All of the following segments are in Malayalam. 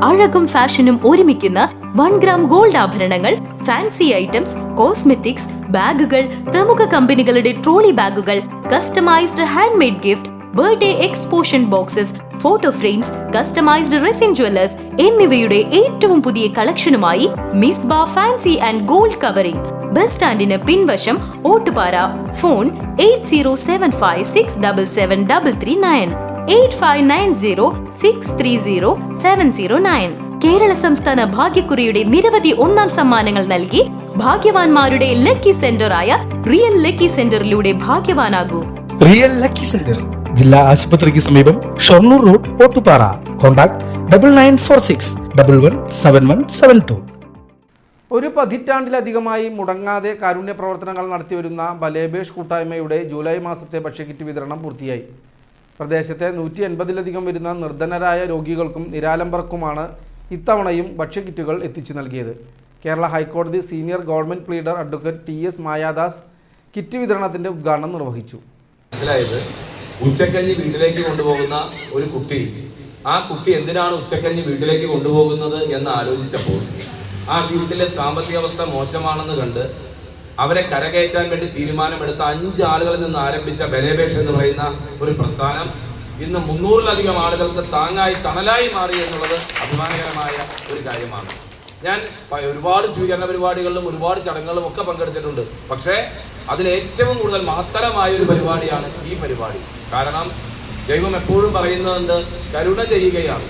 അഴകും ഫാഷനും ഒരുമിക്കുന്ന 1 ഗ്രാം ഗോൾഡ് ആഭരണങ്ങൾ, ഫാൻസി ഐറ്റംസ്, കോസ്മെറ്റിക്സ്, ബാഗുകൾ, പ്രമുഖ കമ്പനികളുടെ ട്രോളി ബാഗുകൾ, customised hand made gift, birthday explosion boxes, photo frames, customised resin jewellers എന്നിവയുടെ ഏറ്റവും പുതിയ കളക്ഷനുമായി Misba fancy and gold covering, bus സ്റ്റാൻഡിന് പിൻവശം, ഓട്ടുപാറ. ഫോൺ 8075677339 8590630709. കേരള സംസ്ഥാന ഭാഗ്യക്കുറിയുടെ നിരവധി ഒന്നാം സമ്മാനങ്ങൾ നൽകി ഭാഗ്യവാന്മാരുടെ ലക്കി സെന്ററായ റിയൽ ലക്കി സെന്ററിലൂടെ ഭാഗ്യവാനാകൂ. റിയൽ ലക്കി സെന്റർ, ജില്ലാ ആശുപത്രിക്ക് സമീപം, ഷൊർണൂർ റോഡ്, ഓട്ടുപാറ. കോൺടാക്ട് 9946117172. ഒരു പതിറ്റാണ്ടിലധികമായി മുടങ്ങാതെ കാരുണ്യ പ്രവർത്തനങ്ങൾ നടത്തിവരുന്ന ബലേബേഷ് കൂട്ടായ്മയുടെ ജൂലൈ മാസത്തെ ഭക്ഷ്യക്കിറ്റ് വിതരണം പൂർത്തിയായി. പ്രദേശത്തെ 180-ലധികം വരുന്ന നിർധനരായ രോഗികൾക്കും നിരാലംബർക്കുമാണ് ഇത്തവണയും ഭക്ഷ്യക്കിറ്റുകൾ എത്തിച്ചു നൽകിയത്. കേരള ഹൈക്കോടതി senior government pleader advocate TS Mayadas kit വിതരണത്തിൻ്റെ ഉദ്ഘാടനം നിർവഹിച്ചു. മനസ്സിലായത്, ഉച്ചക്കഞ്ഞി വീട്ടിലേക്ക് കൊണ്ടുപോകുന്ന ഒരു കുട്ടി, ആ കുട്ടി എന്തിനാണ് ഉച്ചക്കഞ്ഞി വീട്ടിലേക്ക് കൊണ്ടുപോകുന്നത് എന്ന് ആലോചിച്ചപ്പോൾ ആ വീട്ടിലെ സാമ്പത്തിക അവസ്ഥ മോശമാണെന്ന് കണ്ട് അവരെ കരകയറ്റാൻ വേണ്ടി തീരുമാനമെടുത്ത 5 ആളുകളിൽ നിന്ന് ആരംഭിച്ച ബലേബേഷ് എന്ന് പറയുന്ന ഒരു പ്രസ്ഥാനം ഇന്ന് 300-ലധികം ആളുകൾക്ക് താങ്ങായി തണലായി മാറി എന്നുള്ളത് അഭിമാനകരമായ ഒരു കാര്യമാണ്. ഞാൻ ഒരുപാട് സ്വീകരണ പരിപാടികളിലും ഒരുപാട് ചടങ്ങുകളിലും ഒക്കെ പങ്കെടുത്തിട്ടുണ്ട്. പക്ഷേ അതിലേറ്റവും കൂടുതൽ മഹത്തരമായ ഒരു പരിപാടിയാണ് ഈ പരിപാടി. കാരണം ദൈവം എപ്പോഴും പറയുന്നുണ്ട്, കരുണ ചെയ്യുകയാണ്.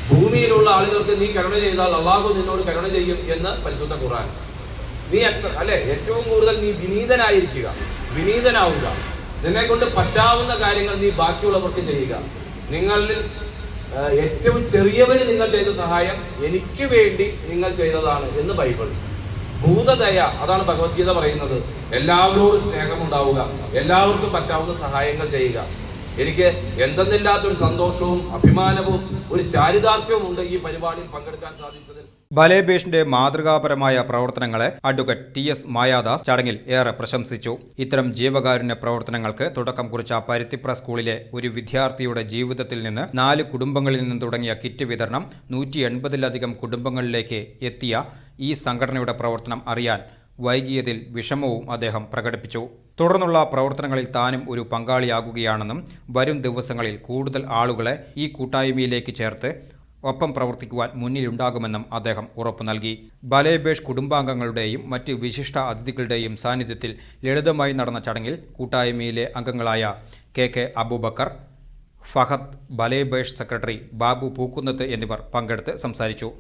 ഭൂമിയിലുള്ള ആളുകൾക്ക് നീ കരുണ ചെയ്താൽ അള്ളാഹു നിന്നോട് കരുണ ചെയ്യും എന്ന് പരിശുദ്ധ ഖുർആൻ. നീ ഏറ്റവും കൂടുതൽ നീ വിനീതനാവുക. നിന്നെ കൊണ്ട് പറ്റാവുന്ന കാര്യങ്ങൾ നീ ബാക്കിയുള്ളവർക്ക് ചെയ്യുക. നിങ്ങളിൽ ഏറ്റവും ചെറിയവന് നിങ്ങൾ ചെയ്ത സഹായം എനിക്ക് വേണ്ടി നിങ്ങൾ ചെയ്തതാണ് എന്ന് ബൈബിൾ. ഭൂതദയ, അതാണ് ഭഗവത്ഗീത പറയുന്നത്. എല്ലാവരോടും സ്നേഹമുണ്ടാവുക, എല്ലാവർക്കും പറ്റാവുന്ന സഹായങ്ങൾ ചെയ്യുക. എനിക്ക് എന്തെന്നില്ലാത്തൊരു സന്തോഷവും അഭിമാനവും ഒരു ചാരിതാർത്ഥ്യവും ഉണ്ട് ഈ പരിപാടിയിൽ പങ്കെടുക്കാൻ സാധിച്ചതിൽ. ബലേബേഷിന്റെ മാതൃകാപരമായ പ്രവർത്തനങ്ങളെ അഡ്വക്കേറ്റ് TS മായാദാസ് ചടങ്ങിൽ ഏറെ പ്രശംസിച്ചു. ഇത്തരം ജീവകാരുണ്യ പ്രവർത്തനങ്ങൾക്ക് തുടക്കം കുറിച്ച പരുത്തിപ്ര സ്കൂളിലെ ഒരു വിദ്യാർത്ഥിയുടെ ജീവിതത്തിൽ നിന്ന് 4 കുടുംബങ്ങളിൽ നിന്നും തുടങ്ങിയ കിറ്റ് വിതരണം 180-ലധികം കുടുംബങ്ങളിലേക്ക് എത്തിയ ഈ സംഘടനയുടെ പ്രവർത്തനം അറിയാൻ വൈകിയതിൽ വിഷമവും അദ്ദേഹം പ്രകടിപ്പിച്ചു. തുടർന്നുള്ള പ്രവർത്തനങ്ങളിൽ താനും ഒരു പങ്കാളിയാകുകയാണെന്നും വരും ദിവസങ്ങളിൽ കൂടുതൽ ആളുകളെ ഈ കൂട്ടായ്മയിലേക്ക് ചേർത്ത് ഒപ്പം പ്രവർത്തിക്കുവാൻ മുന്നിലുണ്ടാകുമെന്നും അദ്ദേഹം ഉറപ്പു നൽകി. ബലേബേഷ് കുടുംബാംഗങ്ങളുടെയും മറ്റ് വിശിഷ്ട അതിഥികളുടെയും സാന്നിധ്യത്തിൽ ലളിതമായി നടന്ന ചടങ്ങിൽ കൂട്ടായ്മയിലെ അംഗങ്ങളായ KK അബൂബക്കർ, ഫഹദ്, ബലേബേഷ് സെക്രട്ടറി ബാബു പൂക്കുന്നത്ത് എന്നിവർ പങ്കെടുത്ത് സംസാരിച്ചു.